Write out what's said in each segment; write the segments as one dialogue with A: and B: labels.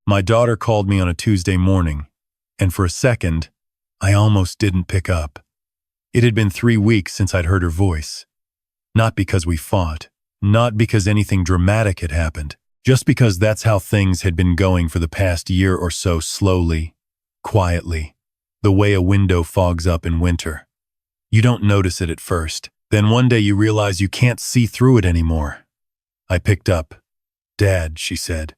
A: My daughter called me on a Tuesday morning, and for a second, I almost didn't pick up. It had been 3 weeks since I'd heard her voice. Not because we fought, not because anything dramatic had happened, just because that's how things had been going for the past year or so, slowly, quietly, the way a window fogs up in winter. You don't notice it at first. Then one day you realize you can't see through it anymore. I picked up. "Dad," she said,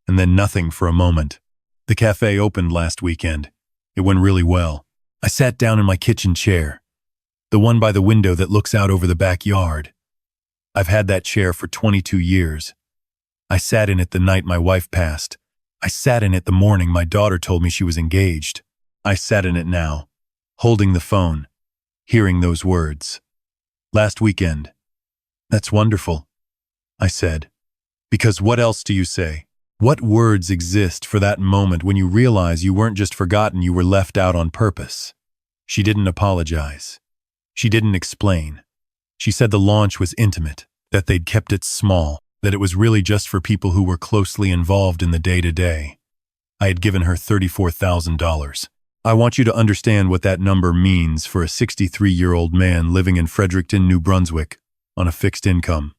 A: and then nothing for a moment. The cafe opened last weekend. It went really well. I sat down in my kitchen chair, the one by the window that looks out over the backyard. I've had that chair for 22 years. I sat in it the night my wife passed. I sat in it the morning my daughter told me she was engaged. I sat in it now, holding the phone, hearing those words. Last weekend. "That's wonderful," I said. Because what else do you say? What words exist for that moment when you realize you weren't just forgotten, you were left out on purpose? She didn't apologize. She didn't explain. She said the launch was intimate, that they'd kept it small, that it was really just for people who were closely involved in the day-to-day. I had given her $34,000. I want you to understand what that number means for a 63-year-old man living in Fredericton, New Brunswick, on a fixed income.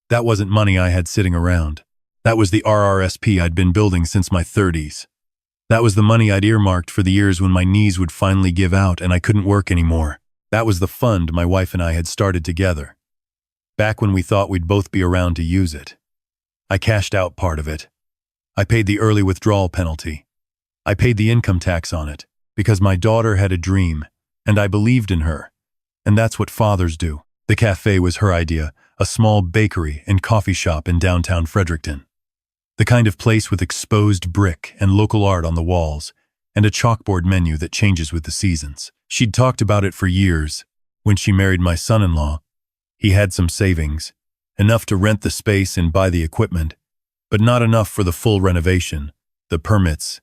A: That wasn't money I had sitting around. That was the RRSP I'd been building since my 30s. That was the money I'd earmarked for the years when my knees would finally give out and I couldn't work anymore. That was the fund my wife and I had started together, back when we thought we'd both be around to use it. I cashed out part of it. I paid the early withdrawal penalty. I paid the income tax on it, because my daughter had a dream, and I believed in her. And that's what fathers do. The cafe was her idea, a small bakery and coffee shop in downtown Fredericton. The kind of place with exposed brick and local art on the walls, and a chalkboard menu that changes with the seasons. She'd talked about it for years. When she married my son-in-law, he had some savings, enough to rent the space and buy the equipment, but not enough for the full renovation, the permits,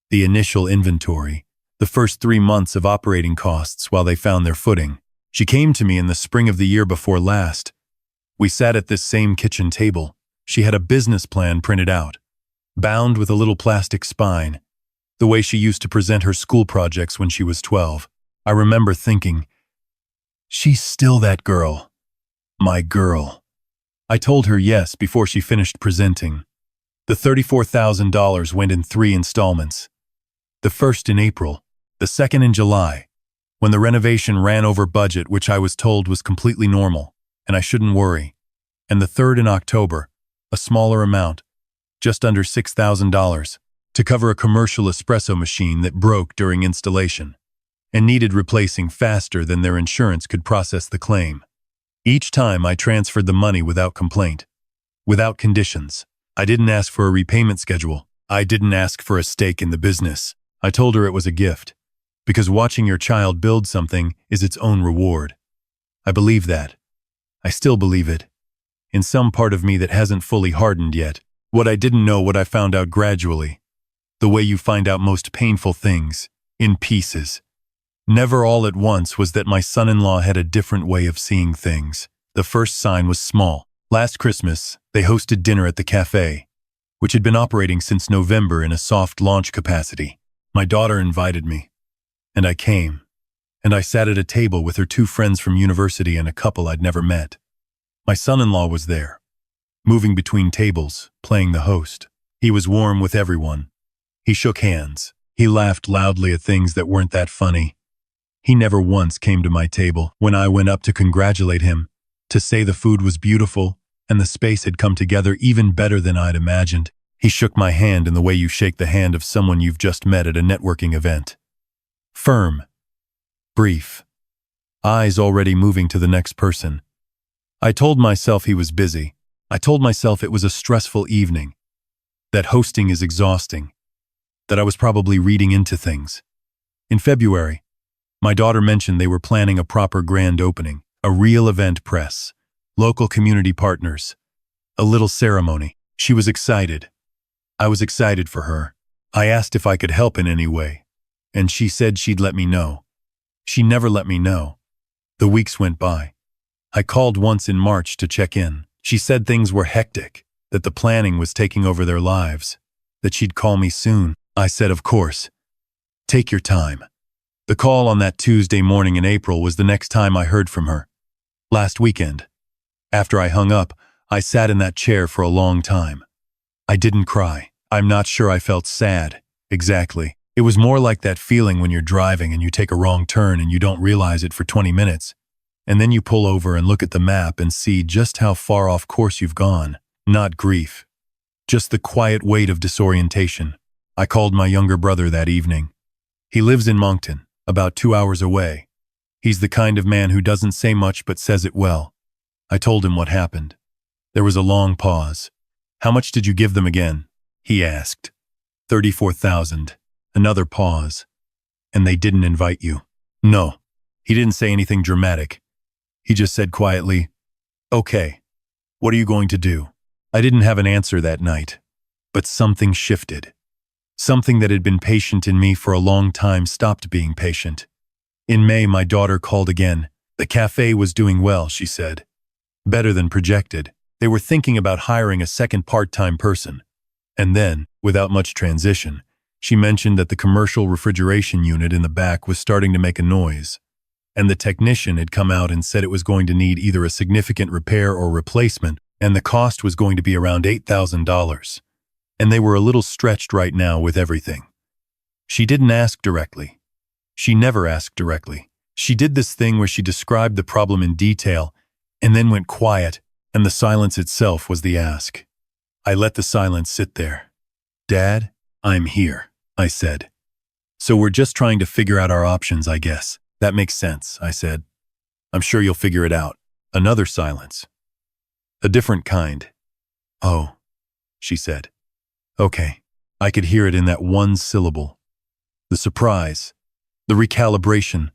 A: the initial inventory, the first 3 months of operating costs while they found their footing. She came to me in the spring of the year before last. We sat at this same kitchen table. She had a business plan printed out, bound with a little plastic spine, the way she used to present her school projects when she was 12. I remember thinking, she's still that girl. My girl. I told her yes before she finished presenting. The $34,000 went in 3 installments. The first in April, the second in July, when the renovation ran over budget, which I was told was completely normal, and I shouldn't worry, and the third in October, a smaller amount, just under $6,000, to cover a commercial espresso machine that broke during installation and needed replacing faster than their insurance could process the claim. Each time I transferred the money without complaint, without conditions. I didn't ask for a repayment schedule. I didn't ask for a stake in the business. I told her it was a gift, because watching your child build something is its own reward. I believe that. I still believe it. In some part of me that hasn't fully hardened yet. What I didn't know, what I found out gradually. The way you find out most painful things, in pieces. Never all at once, was that my son-in-law had a different way of seeing things. The first sign was small. Last Christmas, they hosted dinner at the cafe, which had been operating since November in a soft launch capacity. My daughter invited me, and I came, and I sat at a table with her 2 friends from university and a couple I'd never met. My son-in-law was there, moving between tables, playing the host. He was warm with everyone. He shook hands. He laughed loudly at things that weren't that funny. He never once came to my table when I went up to congratulate him, to say the food was beautiful and the space had come together even better than I'd imagined. He shook my hand in the way you shake the hand of someone you've just met at a networking event. Firm. Brief. Eyes already moving to the next person. I told myself he was busy. I told myself it was a stressful evening, that hosting is exhausting, that I was probably reading into things. In February, my daughter mentioned they were planning a proper grand opening, a real event, press, local community partners, a little ceremony. She was excited. I was excited for her. I asked if I could help in any way, and she said she'd let me know. She never let me know. The weeks went by. I called once in March to check in. She said things were hectic, that the planning was taking over their lives. that she'd call me soon. I said, of course. Take your time. The call on that Tuesday morning in April was the next time I heard from her. Last weekend. After I hung up, I sat in that chair for a long time. I didn't cry. I'm not sure I felt sad. Exactly. It was more like that feeling when you're driving and you take a wrong turn and you don't realize it for 20 minutes. And then you pull over and look at the map and see just how far off course you've gone. Not grief. Just the quiet weight of disorientation. I called my younger brother that evening. He lives in Moncton, about 2 hours away. He's the kind of man who doesn't say much but says it well. I told him what happened. There was a long pause. How much did you give them again? He asked. 34,000. Another pause. And they didn't invite you? No. He didn't say anything dramatic. He just said quietly, okay, what are you going to do? I didn't have an answer that night, but something shifted. Something that had been patient in me for a long time stopped being patient. In May, my daughter called again. The cafe was doing well, she said. Better than projected. They were thinking about hiring a second part-time person. And then, without much transition, she mentioned that the commercial refrigeration unit in the back was starting to make a noise. And the technician had come out and said it was going to need either a significant repair or replacement, and the cost was going to be around $8,000. And they were a little stretched right now with everything. She didn't ask directly. She never asked directly. She did this thing where she described the problem in detail and then went quiet, and the silence itself was the ask. I let the silence sit there. Dad, I'm here, I said. So we're just trying to figure out our options, I guess. That makes sense, I said. I'm sure you'll figure it out. Another silence. A different kind. Oh, she said. Okay. I could hear it in that one syllable. The surprise, the recalibration,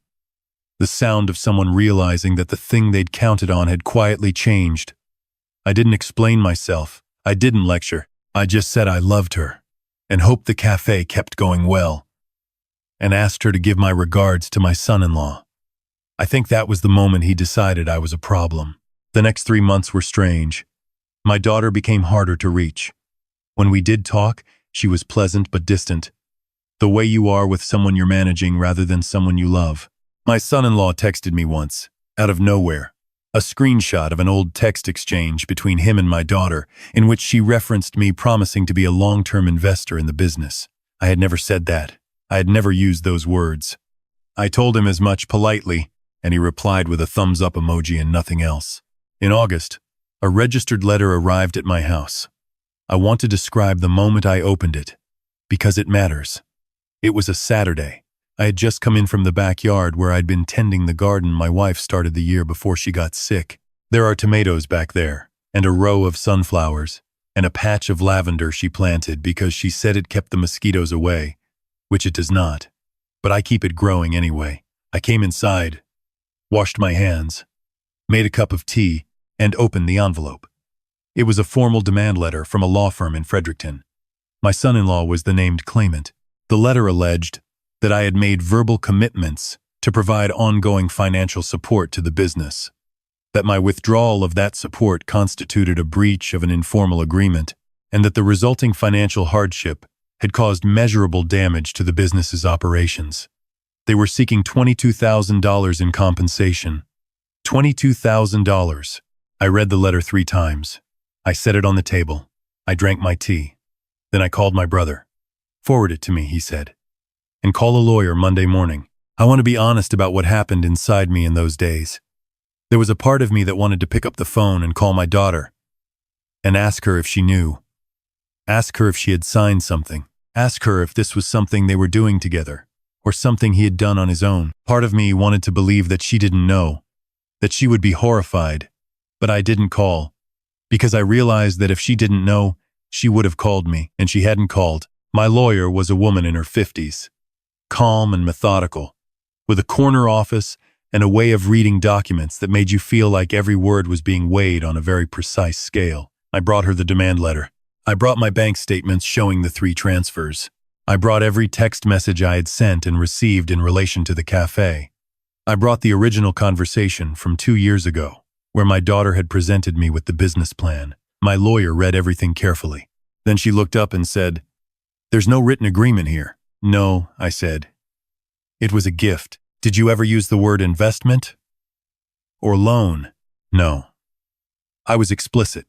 A: the sound of someone realizing that the thing they'd counted on had quietly changed. I didn't explain myself. I didn't lecture. I just said I loved her and hoped the cafe kept going well, and asked her to give my regards to my son-in-law. I think that was the moment he decided I was a problem. The next 3 months were strange. My daughter became harder to reach. When we did talk, she was pleasant but distant. The way you are with someone you're managing rather than someone you love. My son-in-law texted me once, out of nowhere, a screenshot of an old text exchange between him and my daughter, in which she referenced me promising to be a long-term investor in the business. I had never said that. I had never used those words. I told him as much politely, and he replied with a thumbs-up emoji and nothing else. In August, a registered letter arrived at my house. I want to describe the moment I opened it, because it matters. It was a Saturday. I had just come in from the backyard where I'd been tending the garden my wife started the year before she got sick. There are tomatoes back there, and a row of sunflowers, and a patch of lavender she planted because she said it kept the mosquitoes away, which it does not, but I keep it growing anyway. I came inside, washed my hands, made a cup of tea, and opened the envelope. It was a formal demand letter from a law firm in Fredericton. My son-in-law was the named claimant. The letter alleged that I had made verbal commitments to provide ongoing financial support to the business, that my withdrawal of that support constituted a breach of an informal agreement, and that the resulting financial hardship had caused measurable damage to the business's operations. They were seeking $22,000 in compensation. $22,000. I read the letter 3 times. I set it on the table. I drank my tea. Then I called my brother. Forward it to me, he said. And call a lawyer Monday morning. I want to be honest about what happened inside me in those days. There was a part of me that wanted to pick up the phone and call my daughter and ask her if she knew. Ask her if she had signed something. Ask her if this was something they were doing together, or something he had done on his own. Part of me wanted to believe that she didn't know, that she would be horrified, but I didn't call, because I realized that if she didn't know, she would have called me, and she hadn't called. My lawyer was a woman in her 50s, calm and methodical, with a corner office and a way of reading documents that made you feel like every word was being weighed on a very precise scale. I brought her the demand letter. I brought my bank statements showing the 3 transfers. I brought every text message I had sent and received in relation to the cafe. I brought the original conversation from 2 years ago, where my daughter had presented me with the business plan. My lawyer read everything carefully. Then she looked up and said, There's no written agreement here. No, I said. It was a gift. Did you ever use the word investment? Or loan? No. I was explicit.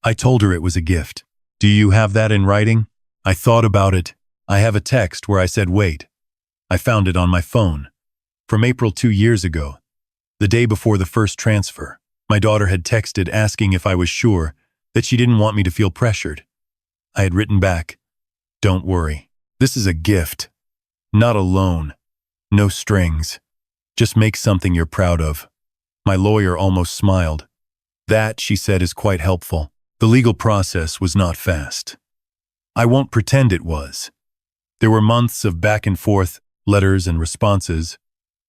A: I told her it was a gift. Do you have that in writing? I thought about it. I have a text where I said wait. I found it on my phone. From April 2 years ago, the day before the first transfer, my daughter had texted asking if I was sure that she didn't want me to feel pressured. I had written back, don't worry. This is a gift, not a loan. No strings. Just make something you're proud of. My lawyer almost smiled. That, she said, is quite helpful. The legal process was not fast. I won't pretend it was. There were months of back and forth, letters and responses,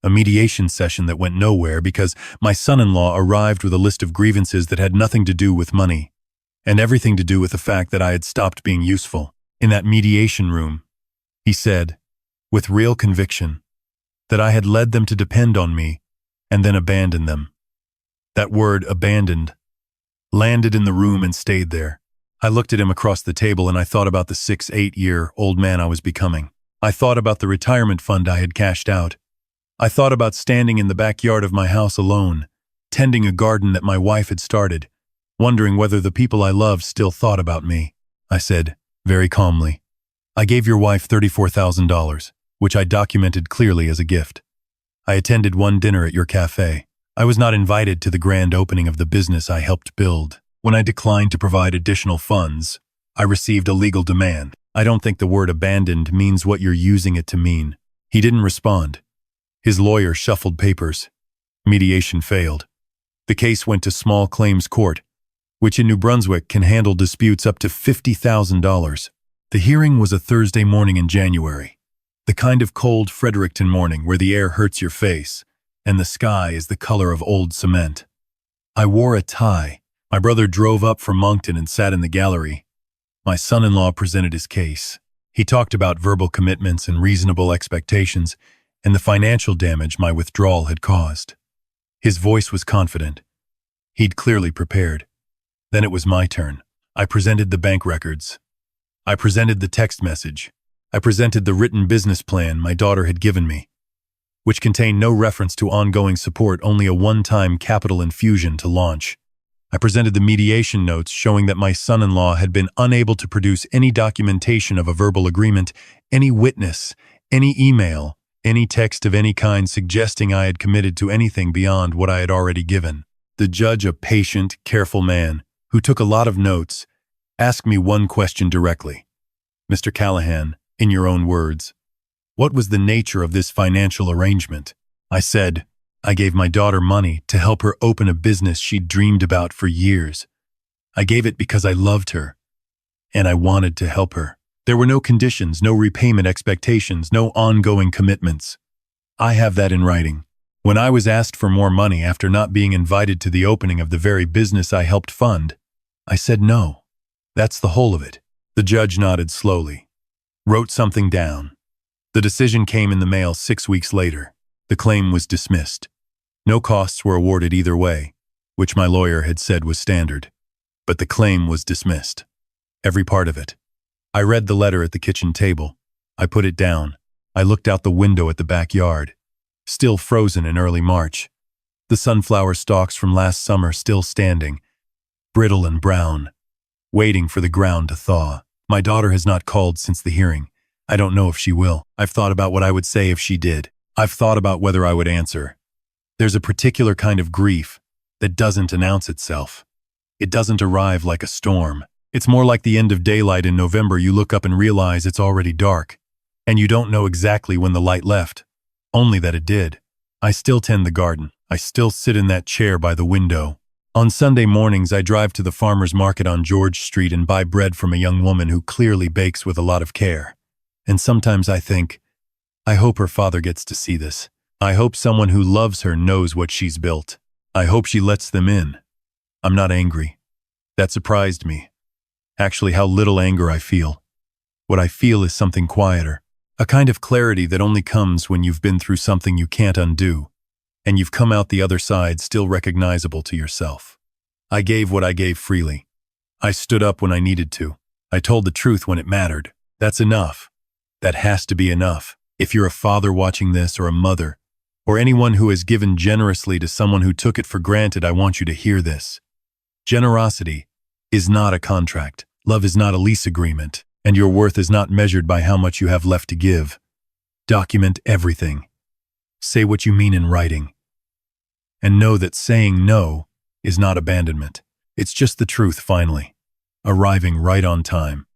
A: a mediation session that went nowhere because my son-in-law arrived with a list of grievances that had nothing to do with money, and everything to do with the fact that I had stopped being useful. In that mediation room, he said, with real conviction, that I had led them to depend on me and then abandoned them. That word, abandoned, landed in the room and stayed there. I looked at him across the table and I thought about the 6-8-year-old man I was becoming. I thought about the retirement fund I had cashed out. I thought about standing in the backyard of my house alone, tending a garden that my wife had started, wondering whether the people I loved still thought about me. I said, very calmly, I gave your wife $34,000, which I documented clearly as a gift. I attended one dinner at your café. I was not invited to the grand opening of the business I helped build. When I declined to provide additional funds, I received a legal demand. I don't think the word abandoned means what you're using it to mean. He didn't respond. His lawyer shuffled papers. Mediation failed. The case went to small claims court, which in New Brunswick can handle disputes up to $50,000. The hearing was a Thursday morning in January, the kind of cold Fredericton morning where the air hurts your face and the sky is the color of old cement. I wore a tie. My brother drove up from Moncton and sat in the gallery. My son-in-law presented his case. He talked about verbal commitments and reasonable expectations and the financial damage my withdrawal had caused. His voice was confident. He'd clearly prepared. Then it was my turn. I presented the bank records. I presented the text message. I presented the written business plan my daughter had given me, which contained no reference to ongoing support, only a one-time capital infusion to launch. I presented the mediation notes showing that my son-in-law had been unable to produce any documentation of a verbal agreement, any witness, any email, any text of any kind suggesting I had committed to anything beyond what I had already given. The judge, a patient, careful man, who took a lot of notes, asked me one question directly. Mr. Callahan, in your own words, what was the nature of this financial arrangement? I said, I gave my daughter money to help her open a business she'd dreamed about for years. I gave it because I loved her, and I wanted to help her. There were no conditions, no repayment expectations, no ongoing commitments. I have that in writing. When I was asked for more money after not being invited to the opening of the very business I helped fund, I said no. That's the whole of it. The judge nodded slowly, wrote something down. The decision came in the mail 6 weeks later. The claim was dismissed. No costs were awarded either way, which my lawyer had said was standard. But the claim was dismissed. Every part of it. I read the letter at the kitchen table. I put it down. I looked out the window at the backyard. Still frozen in early March. The sunflower stalks from last summer still standing, brittle and brown, waiting for the ground to thaw. My daughter has not called since the hearing. I don't know if she will. I've thought about what I would say if she did. I've thought about whether I would answer. There's a particular kind of grief that doesn't announce itself. It doesn't arrive like a storm. It's more like the end of daylight in November. You look up and realize it's already dark, and you don't know exactly when the light left, only that it did. I still tend the garden. I still sit in that chair by the window. On Sunday mornings, I drive to the farmer's market on George Street and buy bread from a young woman who clearly bakes with a lot of care. And sometimes I think, I hope her father gets to see this. I hope someone who loves her knows what she's built. I hope she lets them in. I'm not angry. That surprised me. Actually, how little anger I feel. What I feel is something quieter. A kind of clarity that only comes when you've been through something you can't undo, and you've come out the other side still recognizable to yourself. I gave what I gave freely. I stood up when I needed to. I told the truth when it mattered. That's enough. That has to be enough. If you're a father watching this, or a mother, or anyone who has given generously to someone who took it for granted, I want you to hear this. Generosity is not a contract. Love is not a lease agreement. And your worth is not measured by how much you have left to give. Document everything. Say what you mean in writing. And know that saying no is not abandonment. It's just the truth finally, arriving right on time.